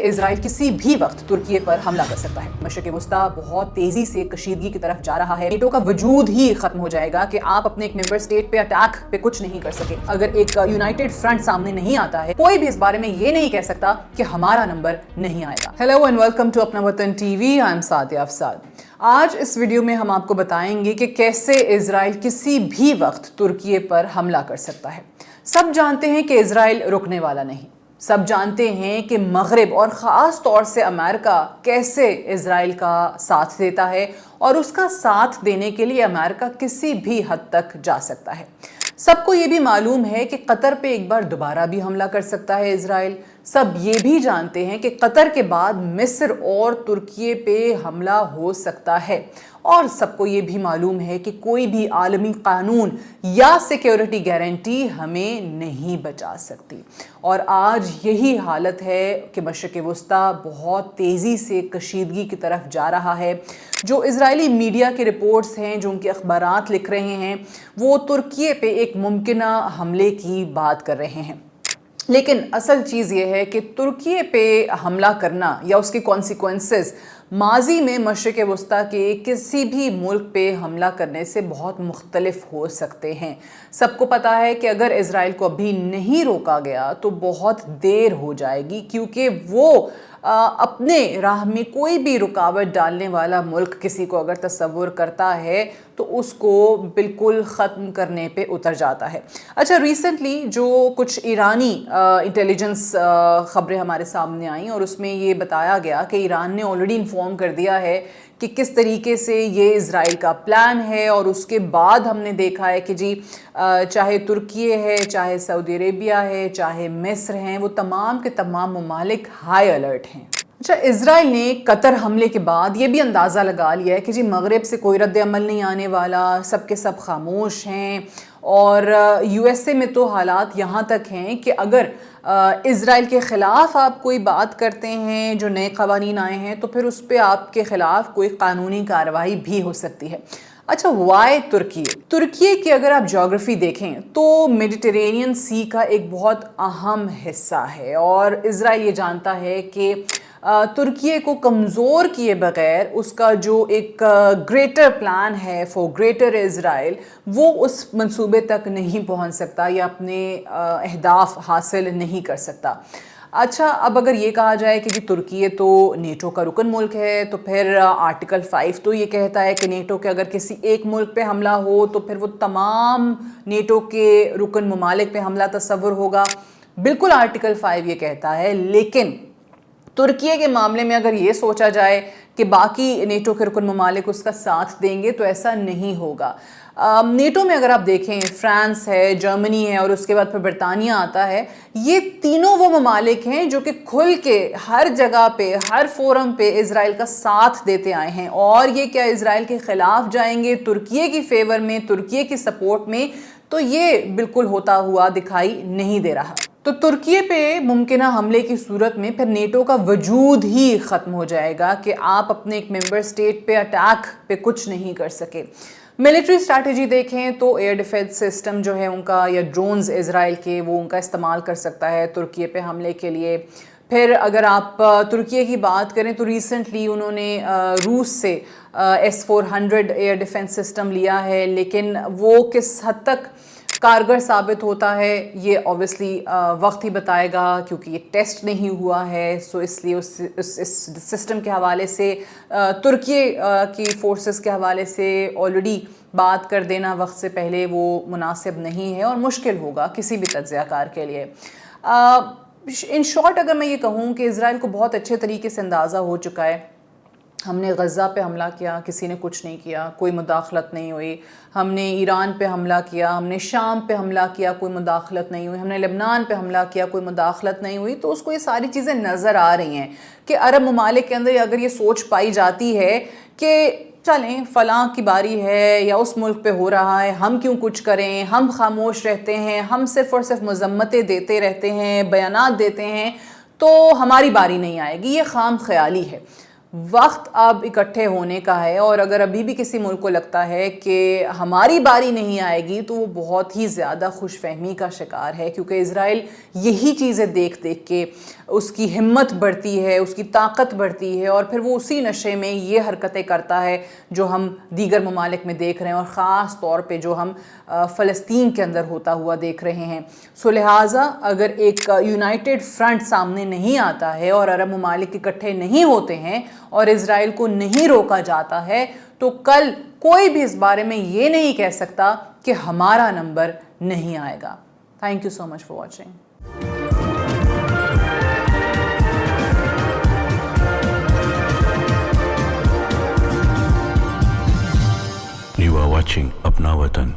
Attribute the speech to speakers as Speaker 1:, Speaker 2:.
Speaker 1: اسرائیل کسی بھی وقت ترکی پر حملہ کر سکتا ہے۔ مشرق وسطیٰ بہت تیزی سے کشیدگی کی طرف جا رہا ہے۔ نیٹو کا وجود ہی ختم ہو جائے گا کہ آپ اپنے ایک ممبر اسٹیٹ پہ اٹیک پہ کچھ نہیں کر سکے۔ اگر ایک یونائٹڈ فرنٹ سامنے نہیں آتا ہے، کوئی بھی اس بارے میں یہ نہیں کہہ سکتا کہ ہمارا نمبر نہیں آئے گا۔ ہیلو اینڈ ویلکم ٹو اپنا وطن TV, I am Sadia Afsad. آج اس ویڈیو میں ہم آپ کو بتائیں گے کہ کیسے اسرائیل کسی بھی وقت ترکی پر حملہ کر سکتا ہے۔ سب جانتے ہیں کہ اسرائیل رکنے والا نہیں۔ سب جانتے ہیں کہ مغرب اور خاص طور سے امریکہ کیسے اسرائیل کا ساتھ دیتا ہے، اور اس کا ساتھ دینے کے لیے امریکہ کسی بھی حد تک جا سکتا ہے۔ سب کو یہ بھی معلوم ہے کہ قطر پہ ایک بار دوبارہ بھی حملہ کر سکتا ہے اسرائیل۔ سب یہ بھی جانتے ہیں کہ قطر کے بعد مصر اور ترکی پہ حملہ ہو سکتا ہے، اور سب کو یہ بھی معلوم ہے کہ کوئی بھی عالمی قانون یا سیکیورٹی گارنٹی ہمیں نہیں بچا سکتی۔ اور آج یہی حالت ہے کہ مشرق وسطیٰ بہت تیزی سے کشیدگی کی طرف جا رہا ہے۔ جو اسرائیلی میڈیا کے رپورٹس ہیں، جو ان کے اخبارات لکھ رہے ہیں، وہ ترکی پہ ایک ممکنہ حملے کی بات کر رہے ہیں۔ لیکن اصل چیز یہ ہے کہ ترکی پہ حملہ کرنا یا اس کے کانسیکوینسز ماضی میں مشرق وسطیٰ کے کسی بھی ملک پہ حملہ کرنے سے بہت مختلف ہو سکتے ہیں۔ سب کو پتہ ہے کہ اگر اسرائیل کو ابھی نہیں روکا گیا تو بہت دیر ہو جائے گی، کیونکہ وہ اپنے راہ میں کوئی بھی رکاوٹ ڈالنے والا ملک کسی کو اگر تصور کرتا ہے تو اس کو بالکل ختم کرنے پہ اتر جاتا ہے۔ اچھا، ریسنٹلی جو کچھ ایرانی انٹیلیجنس خبریں ہمارے سامنے آئیں، اور اس میں یہ بتایا گیا کہ ایران نے آلریڈی انفارم کر دیا ہے کہ کس طریقے سے یہ اسرائیل کا پلان ہے، اور اس کے بعد ہم نے دیکھا ہے کہ جی چاہے ترکی ہے، چاہے سعودی عربیہ ہے، چاہے مصر ہیں، وہ تمام کے تمام ممالک ہائی الرٹ ہیں۔ اچھا، اسرائیل نے قطر حملے کے بعد یہ بھی اندازہ لگا لیا ہے کہ جی مغرب سے کوئی رد عمل نہیں آنے والا، سب کے سب خاموش ہیں، اور یو ایس اے میں تو حالات یہاں تک ہیں کہ اگر اسرائیل کے خلاف آپ کوئی بات کرتے ہیں، جو نئے قوانین آئے ہیں، تو پھر اس پہ آپ کے خلاف کوئی قانونی کارروائی بھی ہو سکتی ہے۔ اچھا، وائی ترکی؟ ترکی کی اگر آپ جغرافی دیکھیں تو میڈیٹرینین سی کا ایک بہت اہم حصہ ہے، اور اسرائیل یہ جانتا ہے کہ ترکی کو کمزور کیے بغیر اس کا جو ایک گریٹر پلان ہے فور گریٹر اسرائیل، وہ اس منصوبے تک نہیں پہنچ سکتا یا اپنے اہداف حاصل نہیں کر سکتا۔ اچھا، اب اگر یہ کہا جائے کہ جی ترکی تو نیٹو کا رکن ملک ہے، تو پھر آرٹیکل 5 تو یہ کہتا ہے کہ نیٹو کے اگر کسی ایک ملک پہ حملہ ہو تو پھر وہ تمام نیٹو کے رکن ممالک پہ حملہ تصور ہوگا۔ بالکل آرٹیکل 5 یہ کہتا ہے، لیکن ترکی کے معاملے میں اگر یہ سوچا جائے کہ باقی نیٹو کے رکن ممالک اس کا ساتھ دیں گے تو ایسا نہیں ہوگا۔ نیٹو میں اگر آپ دیکھیں، فرانس ہے، جرمنی ہے، اور اس کے بعد پھر برطانیہ آتا ہے۔ یہ تینوں وہ ممالک ہیں جو کہ کھل کے ہر جگہ پہ، ہر فورم پہ اسرائیل کا ساتھ دیتے آئے ہیں، اور یہ کیا اسرائیل کے خلاف جائیں گے ترکی کی فیور میں، ترکی کی سپورٹ میں؟ تو یہ بالکل ہوتا ہوا دکھائی نہیں دے رہا۔ تو ترکی پہ ممکنہ حملے کی صورت میں پھر نیٹو کا وجود ہی ختم ہو جائے گا کہ آپ اپنے ایک ممبر اسٹیٹ پہ اٹیک پہ کچھ نہیں کر سکے۔ ملٹری اسٹریٹجی دیکھیں تو ایئر ڈیفنس سسٹم جو ہے ان کا، یا ڈرونز اسرائیل کے، وہ ان کا استعمال کر سکتا ہے ترکی پہ حملے کے لیے۔ پھر اگر آپ ترکی کی بات کریں تو ریسنٹلی انہوں نے روس سے S-400 ایئر ڈیفنس سسٹم لیا ہے، لیکن وہ کس حد تک کارگر ثابت ہوتا ہے یہ اوبویسلی وقت ہی بتائے گا، کیونکہ یہ ٹیسٹ نہیں ہوا ہے۔ سو اس لیے اس سسٹم کے حوالے سے ترکی کی فورسز کے حوالے سے آلریڈی بات کر دینا وقت سے پہلے وہ مناسب نہیں ہے، اور مشکل ہوگا کسی بھی تجزیہ کار کے لیے۔ ان شارٹ اگر میں یہ کہوں کہ اسرائیل کو بہت اچھے طریقے سے اندازہ ہو چکا ہے، ہم نے غزہ پہ حملہ کیا، کسی نے کچھ نہیں کیا، کوئی مداخلت نہیں ہوئی۔ ہم نے ایران پہ حملہ کیا، ہم نے شام پہ حملہ کیا، کوئی مداخلت نہیں ہوئی۔ ہم نے لبنان پہ حملہ کیا، کوئی مداخلت نہیں ہوئی۔ تو اس کو یہ ساری چیزیں نظر آ رہی ہیں کہ عرب ممالک کے اندر اگر یہ سوچ پائی جاتی ہے کہ چلیں فلاں کی باری ہے یا اس ملک پہ ہو رہا ہے، ہم کیوں کچھ کریں، ہم خاموش رہتے ہیں، ہم صرف اور صرف مذمتیں دیتے رہتے ہیں، بیانات دیتے ہیں، تو ہماری باری نہیں آئے گی، یہ خام خیالی ہے۔ وقت اب اکٹھے ہونے کا ہے، اور اگر ابھی بھی کسی ملک کو لگتا ہے کہ ہماری باری نہیں آئے گی تو وہ بہت ہی زیادہ خوش فہمی کا شکار ہے، کیونکہ اسرائیل یہی چیزیں دیکھ دیکھ کے اس کی ہمت بڑھتی ہے، اس کی طاقت بڑھتی ہے، اور پھر وہ اسی نشے میں یہ حرکتیں کرتا ہے جو ہم دیگر ممالک میں دیکھ رہے ہیں، اور خاص طور پہ جو ہم فلسطین کے اندر ہوتا ہوا دیکھ رہے ہیں۔ سو لہٰذا اگر ایک یونائٹڈ فرنٹ سامنے نہیں آتا ہے اور عرب ممالک اکٹھے نہیں ہوتے ہیں اور اسرائیل کو نہیں روکا جاتا ہے، تو کل کوئی بھی اس بارے میں یہ نہیں کہہ سکتا کہ ہمارا نمبر نہیں آئے گا۔ Thank you so much for watching.
Speaker 2: You are watching Apna Watan.